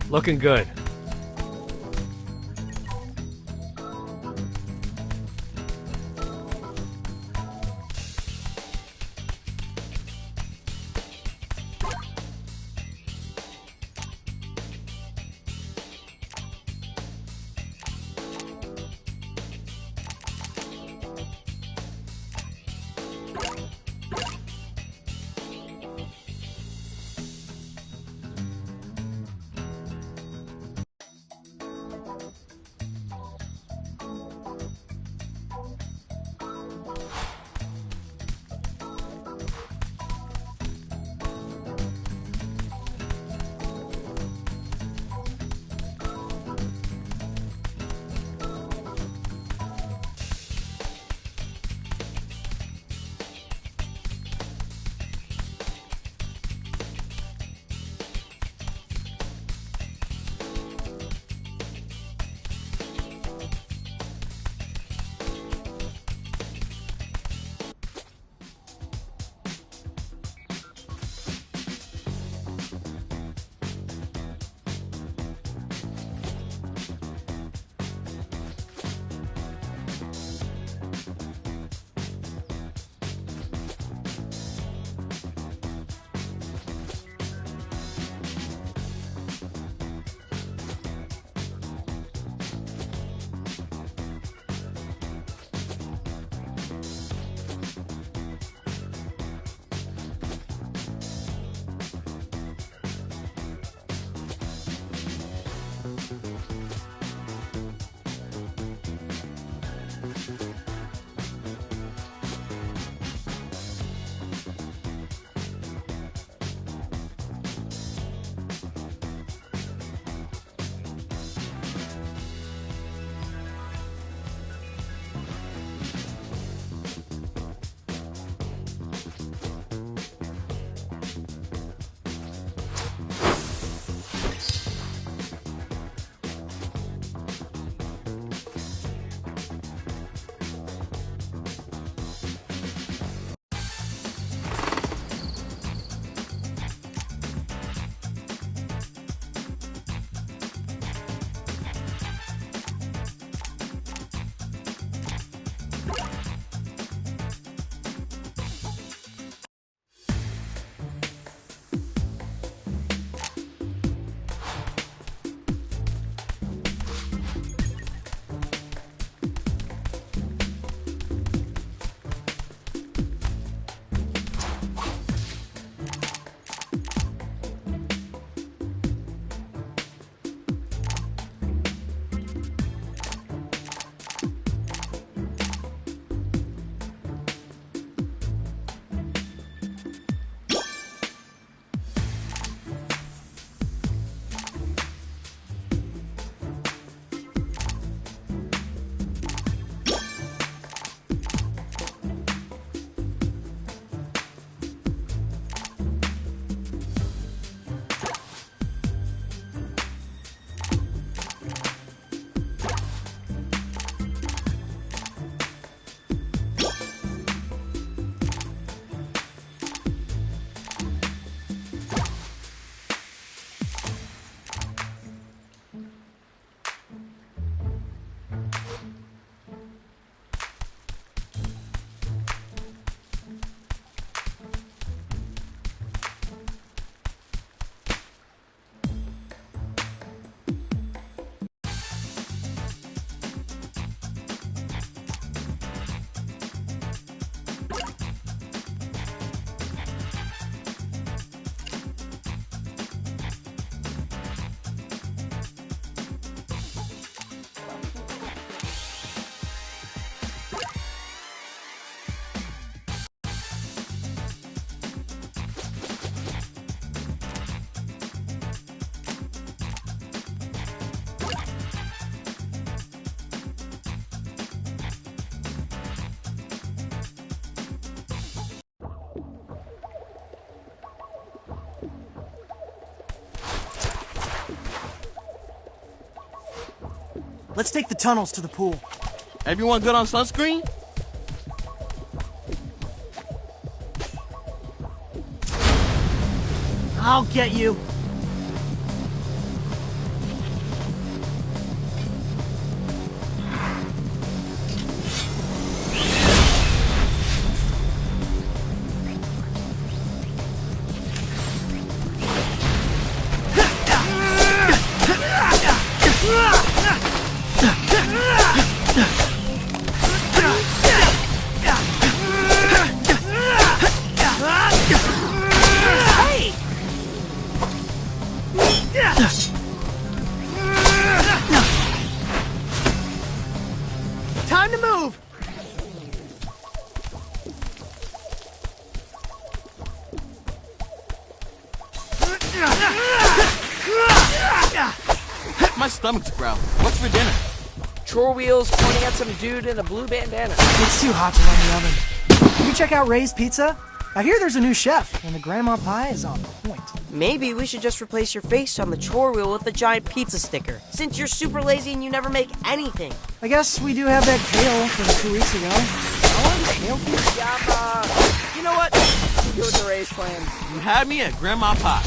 Looking good. Let's take the tunnels to the pool. Everyone good on sunscreen? I'll get you. My stomach's growling. What's for dinner? Chore wheels pointing at some dude in a blue bandana. It's too hot to run the oven. Can you check out Ray's Pizza? I hear there's a new chef, and the grandma pie is on point. Maybe we should just replace your face on the chore wheel with a giant pizza sticker, since you're super lazy and you never make anything. I guess we do have that kale from 2 weeks ago. I want a kale pizza. Yama! You know what? Let's go with the Ray's plan. You had me at Grandma Pie.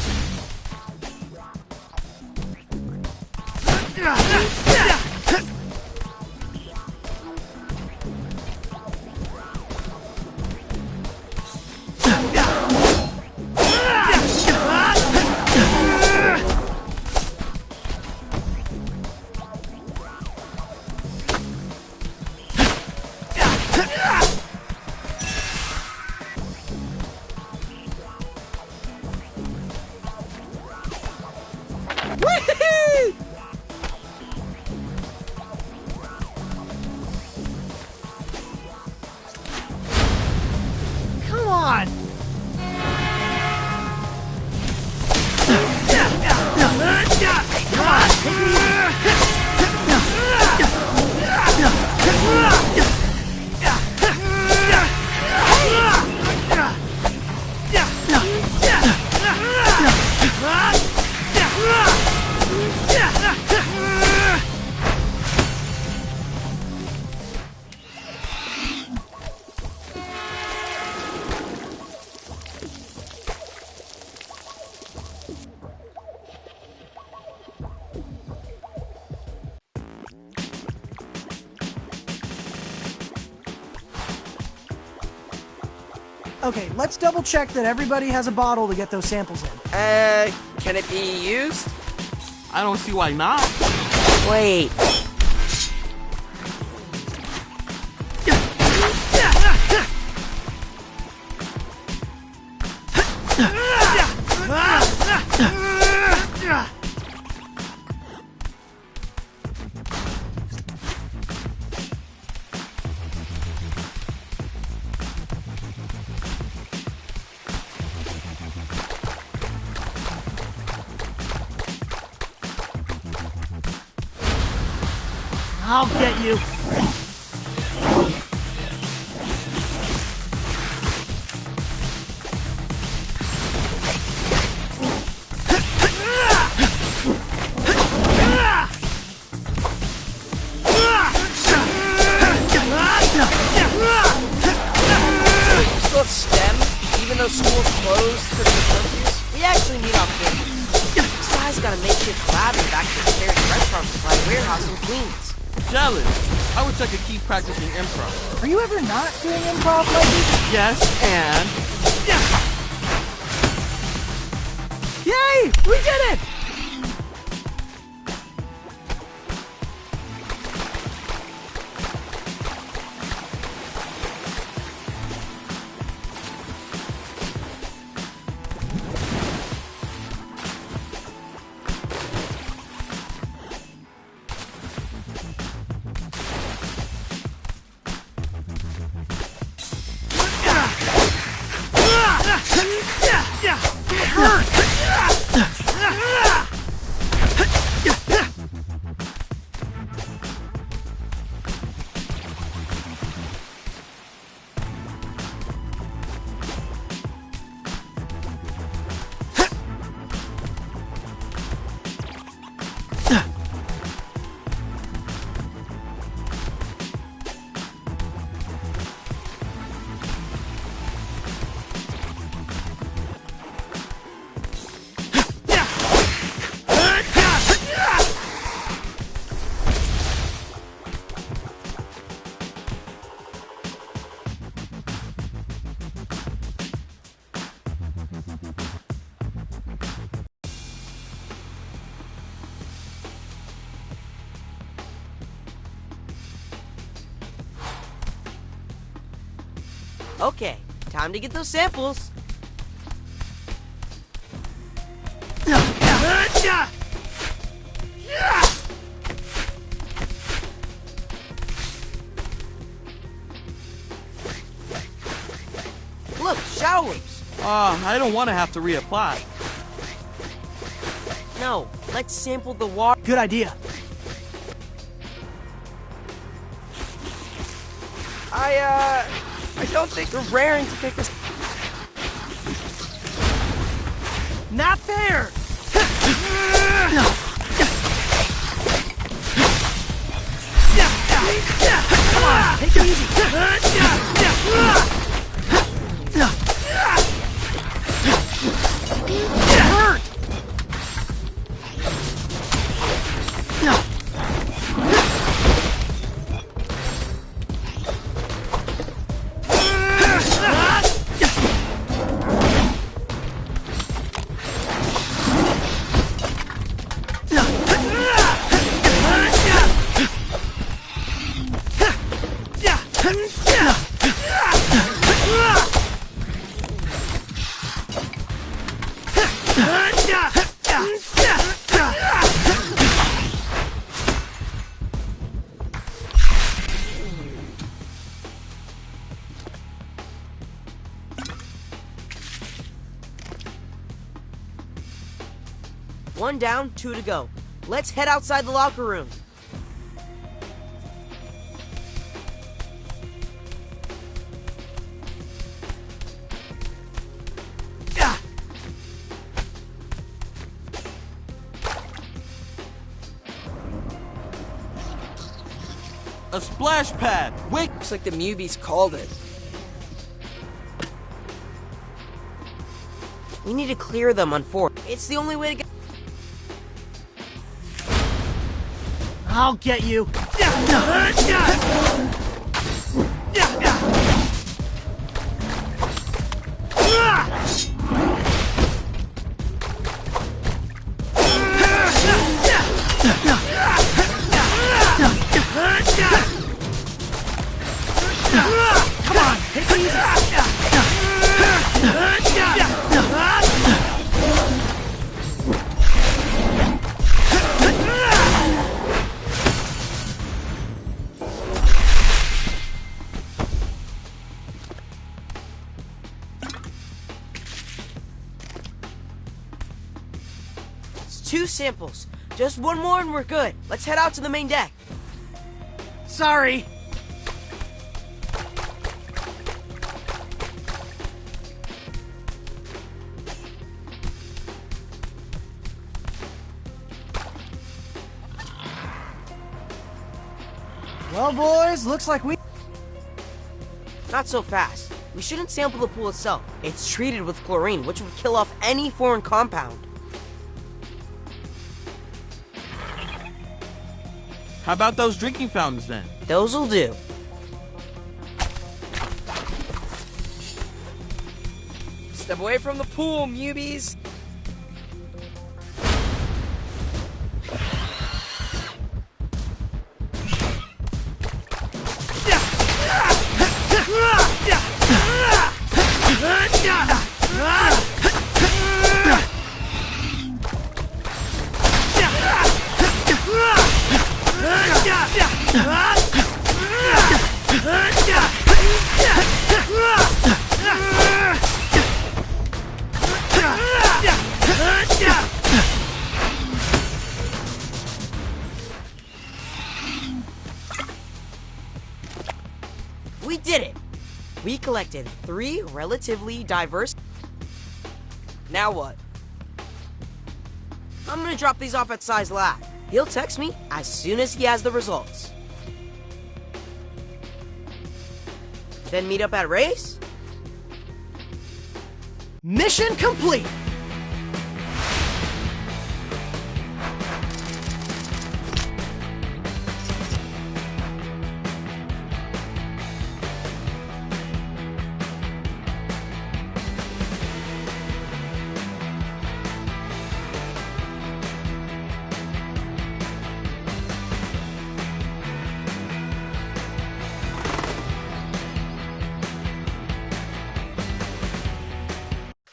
Come on! Okay, let's double check that everybody has a bottle to get those samples in. Can it be used? I don't see why not. Wait. I'll get you. Still have STEM, even though school's closed because of the curfews? We actually need our campus. This guy's got a makeshift lab in back of the Terry's restaurant supply warehouse in Queens. Jealous. I wish I could keep practicing improv. Are you ever not doing improv, Mikey? Yes, and... Yay! We did it! Okay, time to get those samples. Look, showers. I don't want to have to reapply. No, Let's sample the water. Good idea. I don't think You're raring to pick this. Not fair! Come on, take it easy. It hurt! One down, 2 to go. Let's head outside the locker room. A splash pad. Wait. looks like the Mubies called it. We need to clear them on 4. It's the only way to get... I'll get you. Come on, take it easy. It's 2 samples. Just one more and we're good. Let's head out to the main deck. Sorry. Well, boys, looks like we... Not so fast. We shouldn't sample the pool itself. It's treated with chlorine, which would kill off any foreign compound. How about those drinking fountains then? Those'll do. Step away from the pool, Mubies. We did it! We collected 3 relatively diverse... Now what? I'm gonna drop these off at Sai's lab. He'll text me as soon as he has the results. Then meet up at Ray's? Mission complete!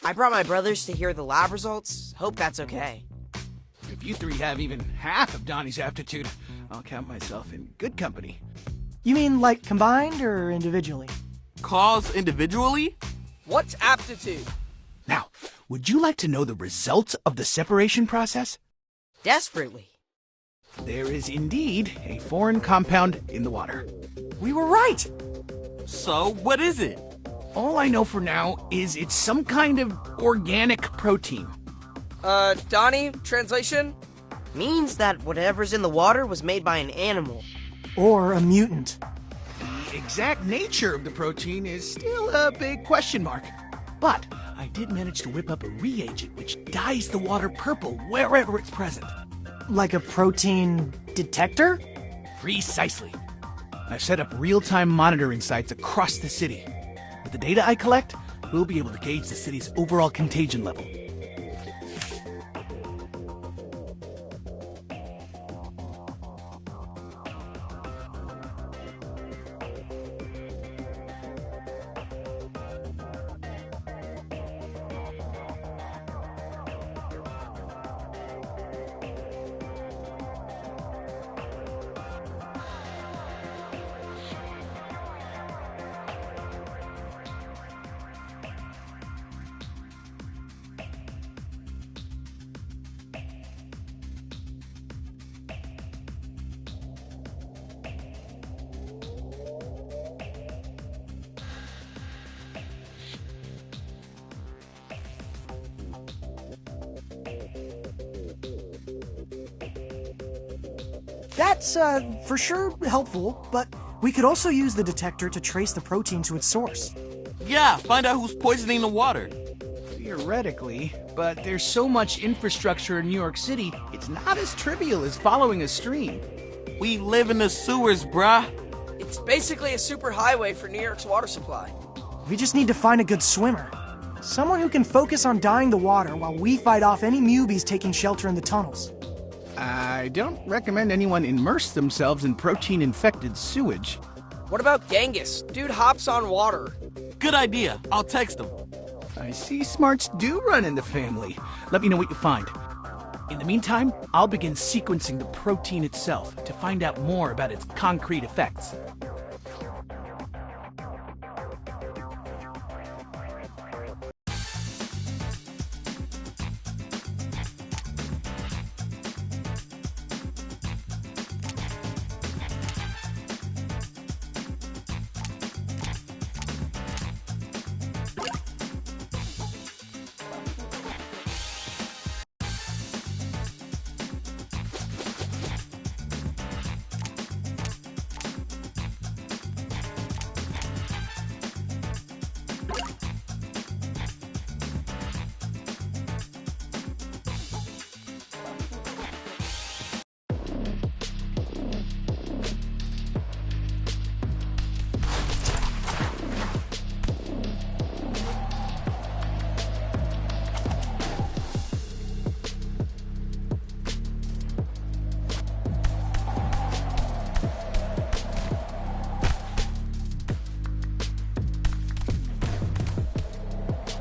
I brought my brothers to hear the lab results. Hope that's okay. If you 3 have even half of Donnie's aptitude, I'll count myself in good company. You mean like combined or individually? Calls individually? What's aptitude? Now, would you like to know the results of the separation process? desperately. There is indeed a foreign compound in the water. We were right! So, what is it? All I know for now is it's some kind of organic protein. Donnie, translation? Means that whatever's in the water was made by an animal. Or a mutant. The exact nature of the protein is still a big question mark. But I did manage to whip up a reagent which dyes the water purple wherever it's present. Like a protein detector? Precisely. I've set up real-time monitoring sites across the city. With the data I collect, we'll be able to gauge the city's overall contagion level. That's, for sure helpful, but we could also use the detector to trace the protein to its source. Yeah, find out who's poisoning the water. Theoretically, but there's so much infrastructure in New York City, it's not as trivial as following a stream. We live in the sewers, bruh. It's basically a superhighway for New York's water supply. We just need to find a good swimmer. Someone who can focus on dyeing the water while we fight off any mubies taking shelter in the tunnels. I don't recommend anyone immerse themselves in protein-infected sewage. What about Genghis? Dude hops on water. Good idea. I'll text him. I see smarts do run in the family. Let me know what you find. In the meantime, I'll begin sequencing the protein itself to find out more about its concrete effects.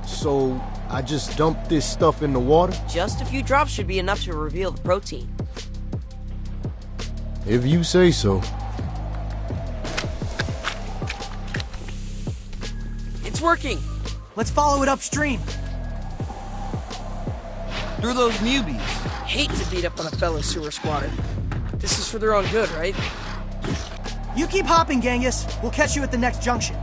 So, I just dump this stuff in the water? Just a few drops should be enough to reveal the protein. If you say so. It's working. Let's follow it upstream. Through those newbies. Hate to beat up on a fellow sewer squatter. This is for their own good, right? You keep hopping, Genghis. We'll catch you at the next junction.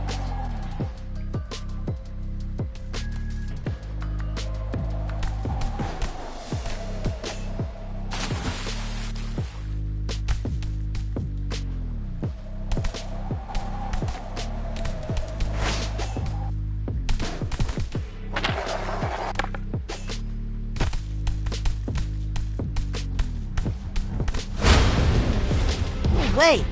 Wait!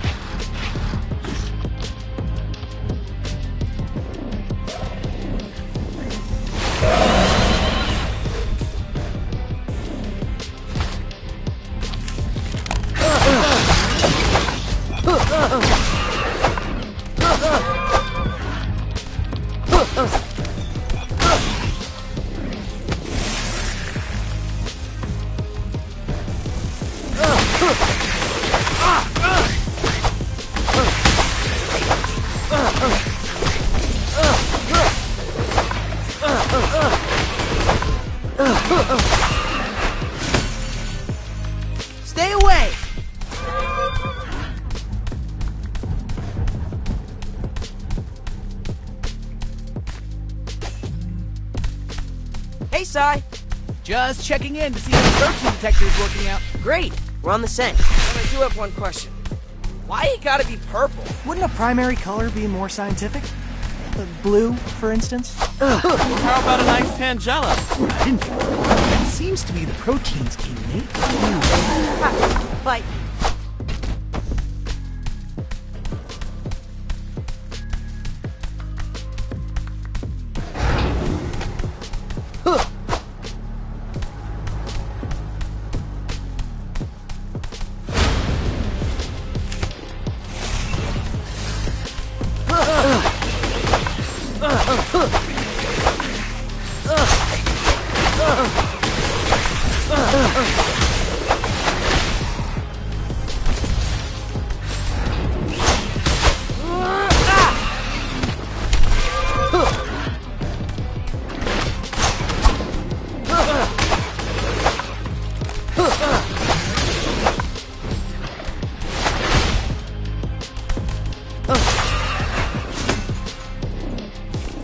Hey, Sai. Just checking in to see if the protein detector is working out. Great. We're on the scent. And I do have one question. Why you gotta be purple? Wouldn't a primary color be more scientific? Blue, for instance? How about a nice Tangella? I didn't think that. It seems to be the protein's innate. But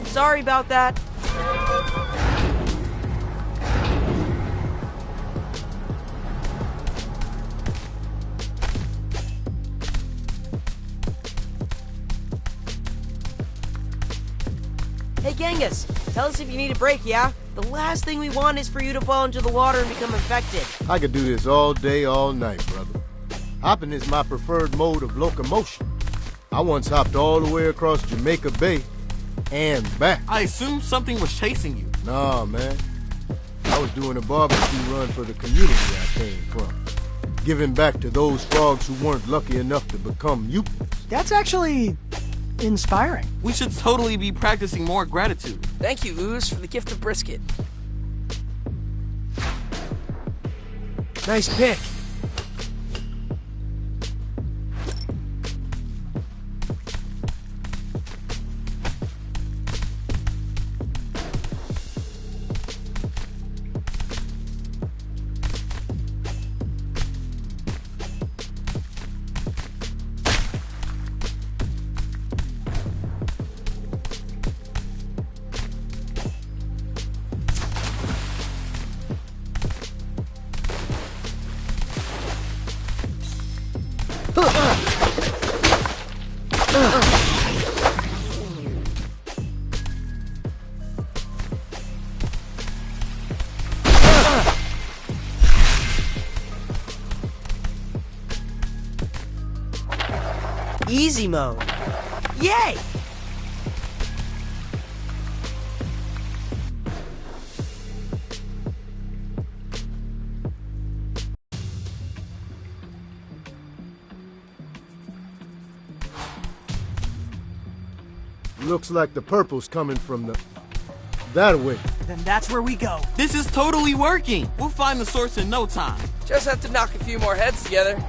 sorry about that. Hey, Genghis, tell us if you need a break, yeah? The last thing we want is for you to fall into the water and become infected. I could do this all day, all night, brother. Hopping is my preferred mode of locomotion. I once hopped all the way across Jamaica Bay and back. I assume something was chasing you. Nah, man. I was doing a barbecue run for the community I came from. Giving back to those frogs who weren't lucky enough to become mutants. That's actually inspiring. We should totally be practicing more gratitude. Thank you, Ooze, for the gift of brisket. Nice pick. Easy mode. Yay! Looks like the purple's coming from that way. Then that's where we go. This is totally working. We'll find the source in no time. Just have to knock a few more heads together.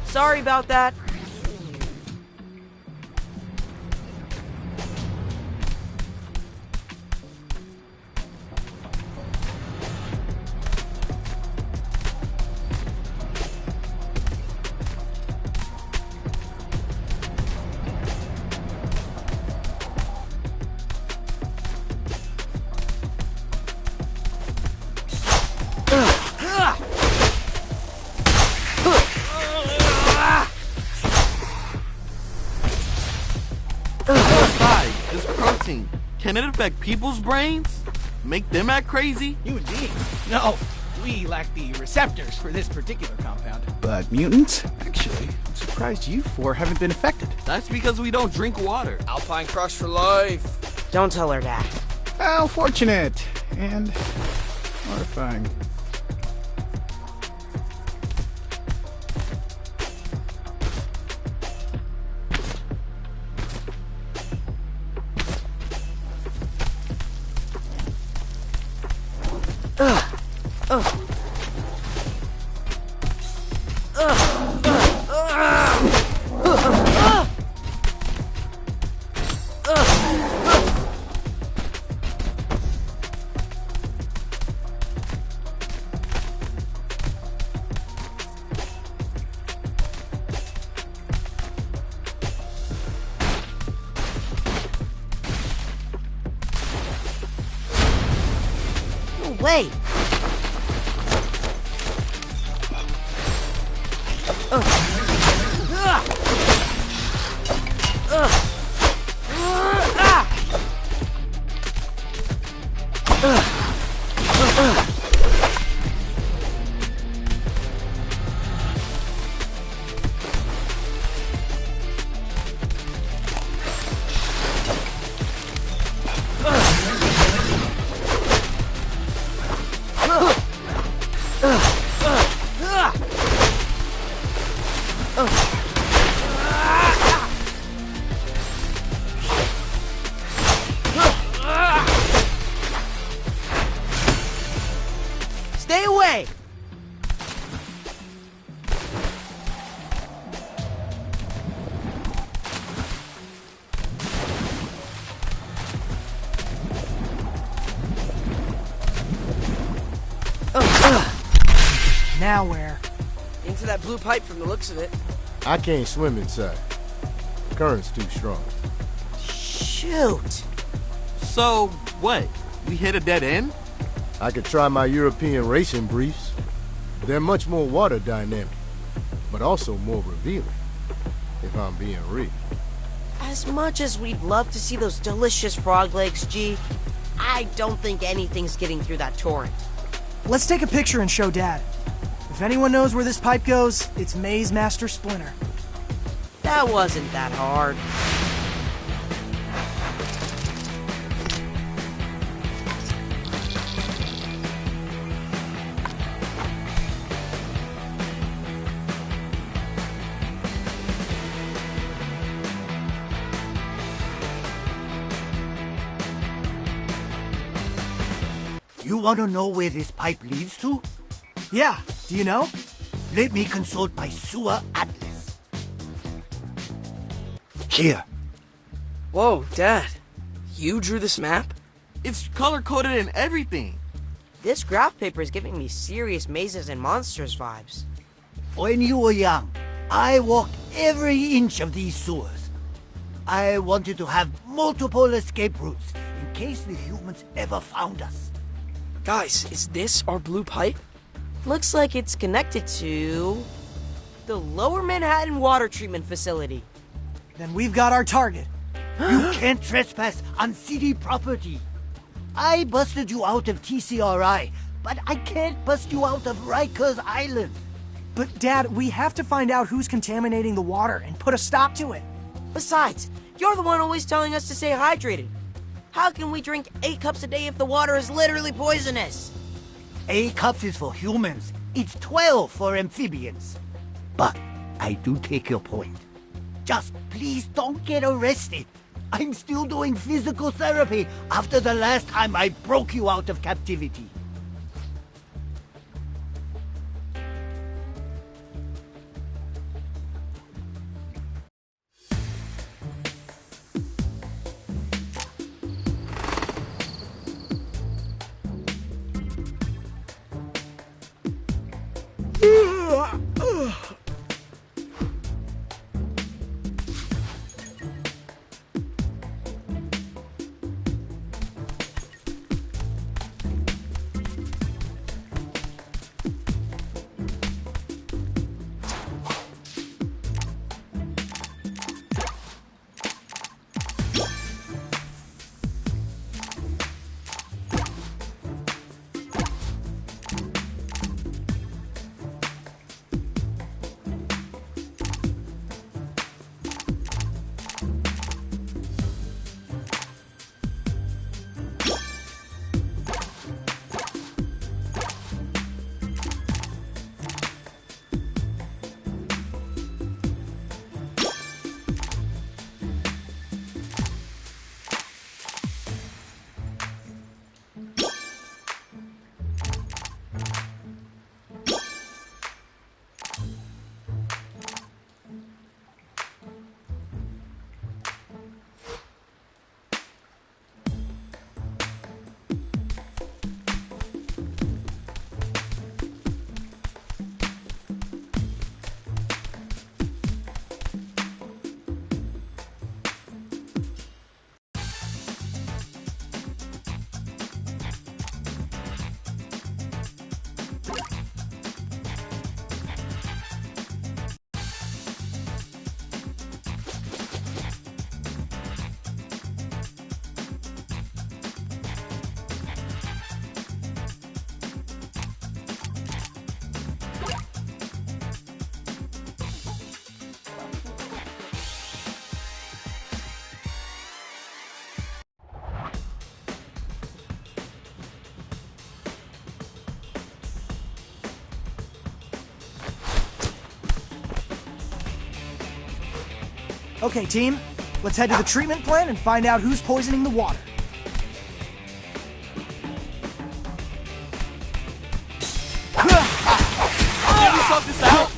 Sorry about that. Besides, this protein, can it affect people's brains? Make them act crazy? Human beings? No, we lack the receptors for this particular compound. But mutants? Actually, I'm surprised you four haven't been affected. That's because we don't drink water. Alpine Crush for life. Don't tell her that. How fortunate and horrifying. No way! Stay away! Now where? Into that blue pipe from the looks of it. I can't swim inside. Current's too strong. Shoot! So, what? We hit a dead end? I could try my European racing briefs. They're much more water dynamic, but also more revealing, if I'm being real. As much as we'd love to see those delicious frog legs, G, I don't think anything's getting through that torrent. Let's take a picture and show Dad. If anyone knows where this pipe goes, it's Maze Master Splinter. That wasn't that hard. You want to know where this pipe leads to? Yeah, do you know? Let me consult my sewer atlas. Here. Whoa, Dad. You drew this map? It's color-coded and everything. This graph paper is giving me serious mazes and monsters vibes. When you were young, I walked every inch of these sewers. I wanted to have multiple escape routes in case the humans ever found us. Guys, is this our blue pipe? Looks like it's connected to the Lower Manhattan Water Treatment Facility. Then we've got our target. You can't trespass on city property. I busted you out of TCRI, but I can't bust you out of Rikers Island. But Dad, we have to find out who's contaminating the water and put a stop to it. Besides, you're the one always telling us to stay hydrated. How can we drink 8 cups a day if the water is literally poisonous? 8 cups is for humans. It's 12 for amphibians. But I do take your point. Just please don't get arrested. I'm still doing physical therapy after the last time I broke you out of captivity. Okay, team. Let's head to the treatment plant and find out who's poisoning the water. Can we sort this out?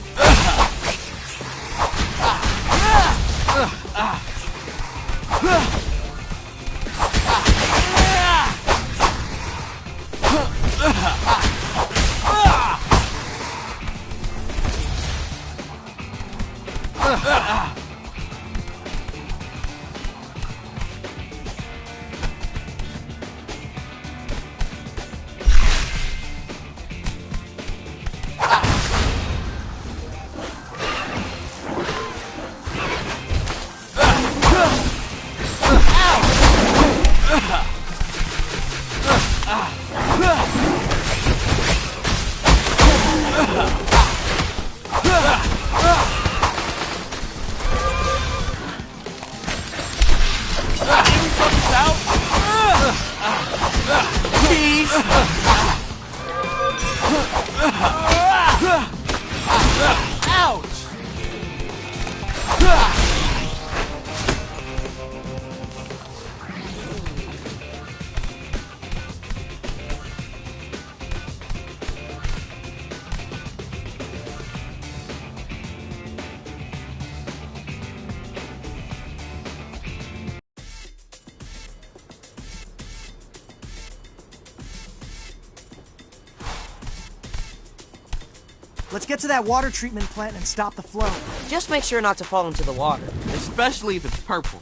Let's get to that water treatment plant and stop the flow. Just make sure not to fall into the water. Especially if it's purple.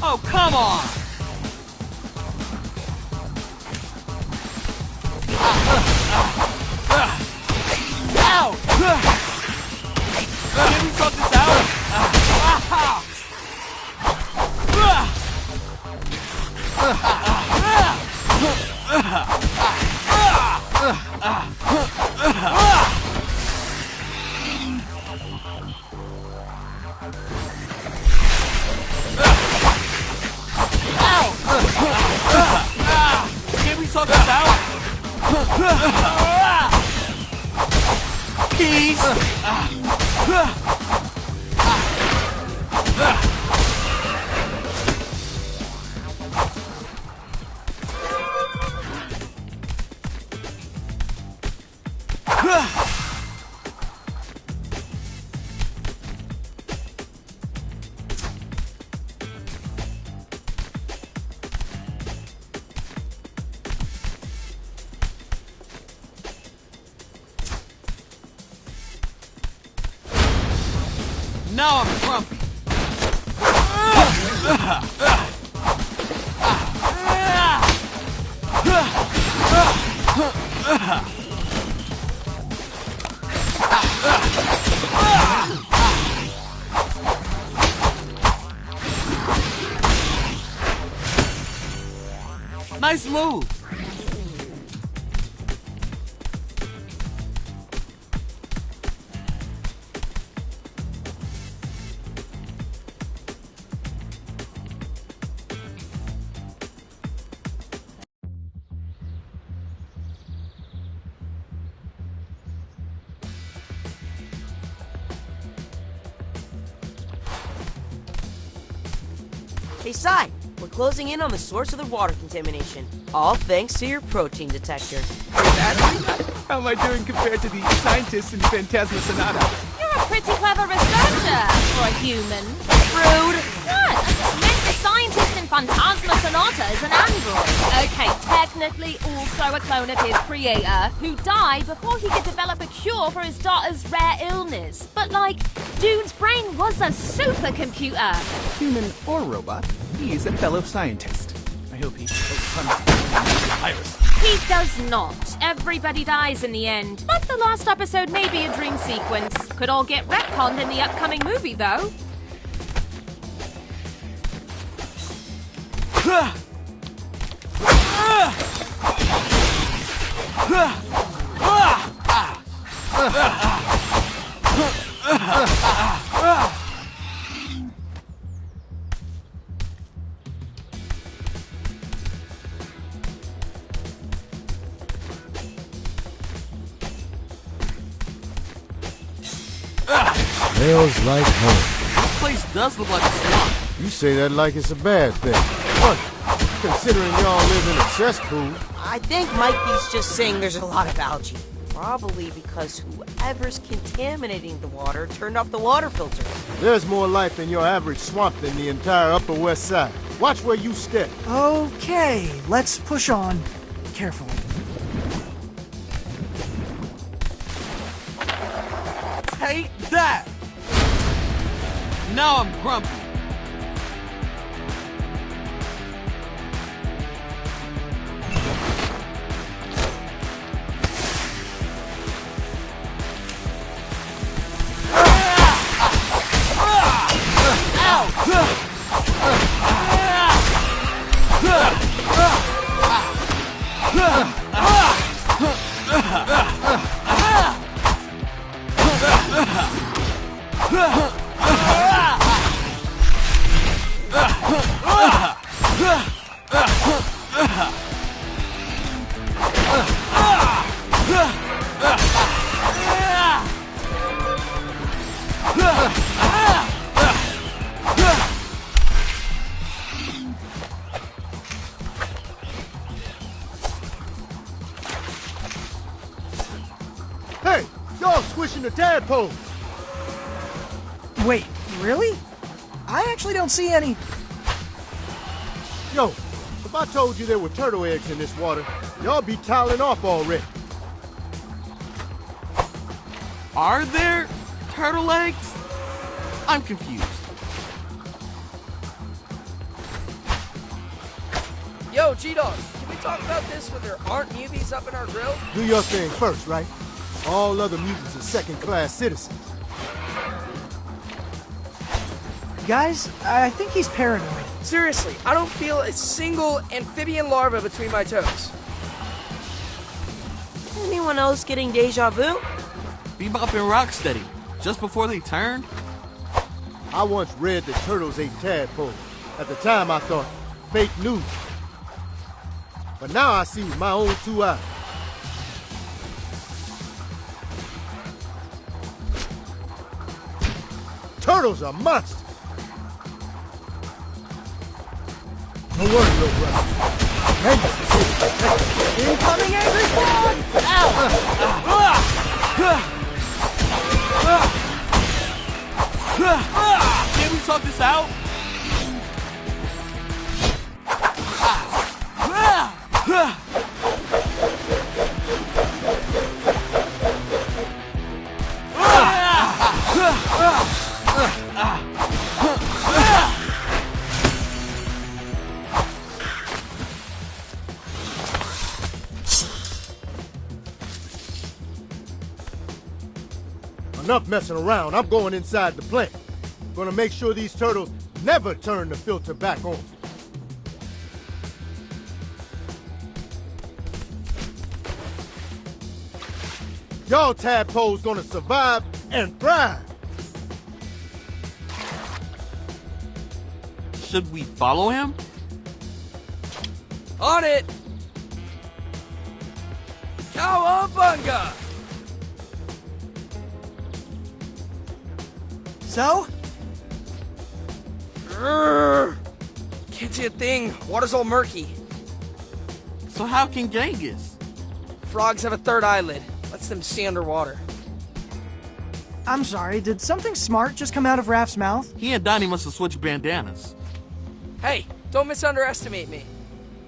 Oh, come on! Ow! Can we sort this out? Can we sort this out? Keys! Now I'm grumpy. Nice move. Hey, Sai, we're closing in on the source of the water contamination. All thanks to your protein detector. How am I doing compared to the scientists in Phantasma Sonata? You're a pretty clever researcher for a human. Rude! What? I just meant the scientist in Phantasma Sonata is an android. Okay, technically also a clone of his creator, who died before he could develop a cure for his daughter's rare illness. But like, dude's brain was a supercomputer. Human or robot, he's a fellow scientist. I hope he overcomes the virus. He does not. Everybody dies in the end. But the last episode may be a dream sequence. Could all get retconned in the upcoming movie, though. Smells like home. This place does look like a swamp. You say that like it's a bad thing. What? Considering y'all live in a cesspool. I think Mikey's just saying there's a lot of algae. Probably because whoever's contaminating the water turned off the water filter. There's more life in your average swamp than the entire Upper West Side. Watch where you step. Okay, let's push on. Carefully. Take that! Now I'm grumpy. Hey, y'all squishing the tadpole. Wait, really? I actually don't see any. Yo, if I told you there were turtle eggs in this water, y'all be toweling off already. Are there turtle eggs? I'm confused. Yo, G-Dog, can we talk about this when there aren't newbies up in our grill? Do your thing first, right? All other mutants are second-class citizens. Guys, I think he's paranoid. Seriously, I don't feel a single amphibian larva between my toes. Anyone else getting deja vu? Bebop and Rocksteady, just before they turned? I once read that turtles ate tadpoles. At the time, I thought, fake news. But now I see with my own two eyes. Turtles are monsters. Don't worry, little brother. Incoming angry frog! Can we talk this out? Enough messing around. I'm going inside the plant. Gonna make sure these turtles never turn the filter back on. Y'all tadpoles gonna survive and thrive. Should we follow him? On it! Cowabunga! So? Can't see a thing. Water's all murky. So how can Genghis? Frogs have a third eyelid. Lets them see underwater. I'm sorry, did something smart just come out of Raph's mouth? He and Donnie must have switched bandanas. Hey, don't misunderestimate me.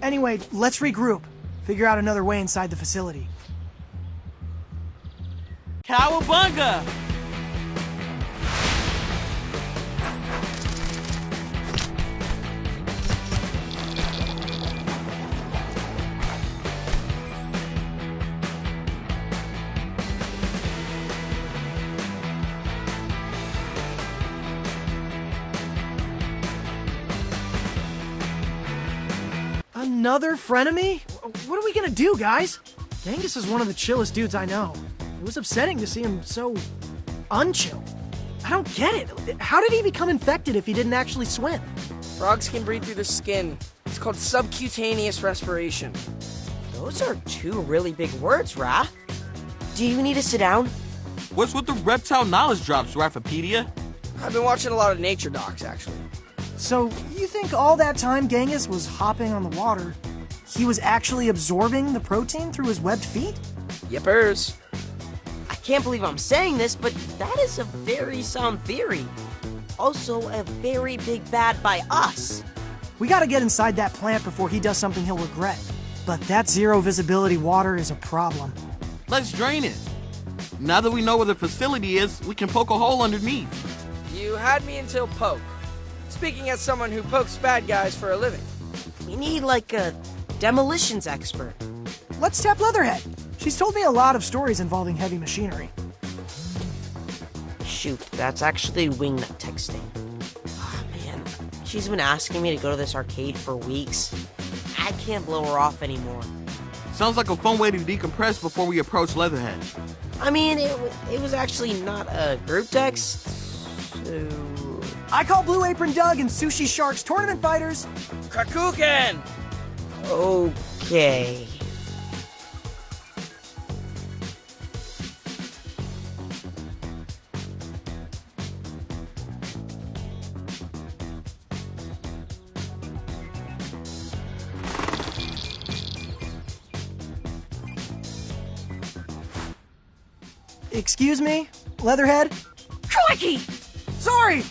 Anyway, let's regroup. Figure out another way inside the facility. Cowabunga! Another frenemy? What are we gonna do, guys? Genghis is one of the chillest dudes I know. It was upsetting to see him so unchill. I don't get it. How did he become infected if he didn't actually swim? Frogs can breathe through the skin. It's called subcutaneous respiration. Those are two really big words, Raph. Do you need to sit down? What's with the reptile knowledge drops, Raphopedia? I've been watching a lot of nature docs, actually. So, you think all that time Genghis was hopping on the water, he was actually absorbing the protein through his webbed feet? Yippers. I can't believe I'm saying this, but that is a very sound theory. Also, a very big bad by us. We gotta get inside that plant before he does something he'll regret. But that zero visibility water is a problem. Let's drain it. Now that we know where the facility is, we can poke a hole underneath. You had me until poke. Speaking as someone who pokes bad guys for a living. We need, like, a demolitions expert. Let's tap Leatherhead. She's told me a lot of stories involving heavy machinery. Shoot, that's actually Wingnut texting. Oh, man. She's been asking me to go to this arcade for weeks. I can't blow her off anymore. Sounds like a fun way to decompress before we approach Leatherhead. I mean, it was actually not a group text, so... I call Blue Apron Doug and Sushi Shark's tournament fighters. Kakuken! Okay. Excuse me, Leatherhead? Crikey! Sorry!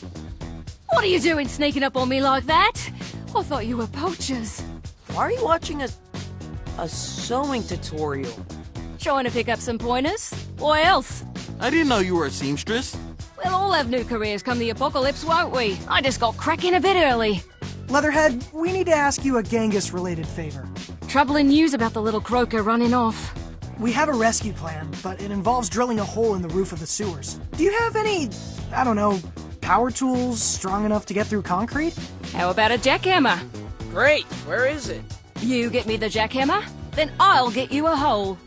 What are you doing sneaking up on me like that? I thought you were poachers. Why are you watching a sewing tutorial? Trying to pick up some pointers? What else? I didn't know you were a seamstress. We'll all have new careers come the apocalypse, won't we? I just got cracking a bit early. Leatherhead, we need to ask you a Genghis-related favor. Troubling news about the little croaker running off. We have a rescue plan, but it involves drilling a hole in the roof of the sewers. Do you have any, I don't know, power tools strong enough to get through concrete? How about a jackhammer? Great, where is it? You get me the jackhammer, then I'll get you a hole.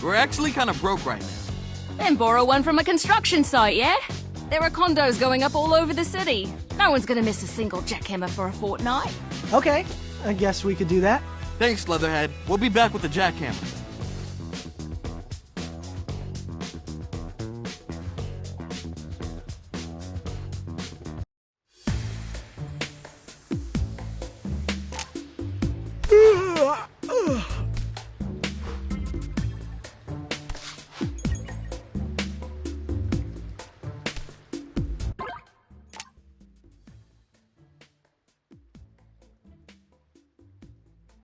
We're actually kind of broke right now. Then borrow one from a construction site, yeah? There are condos going up all over the city. No one's gonna miss a single jackhammer for a fortnight. Okay, I guess we could do that. Thanks, Leatherhead. We'll be back with the jackhammer.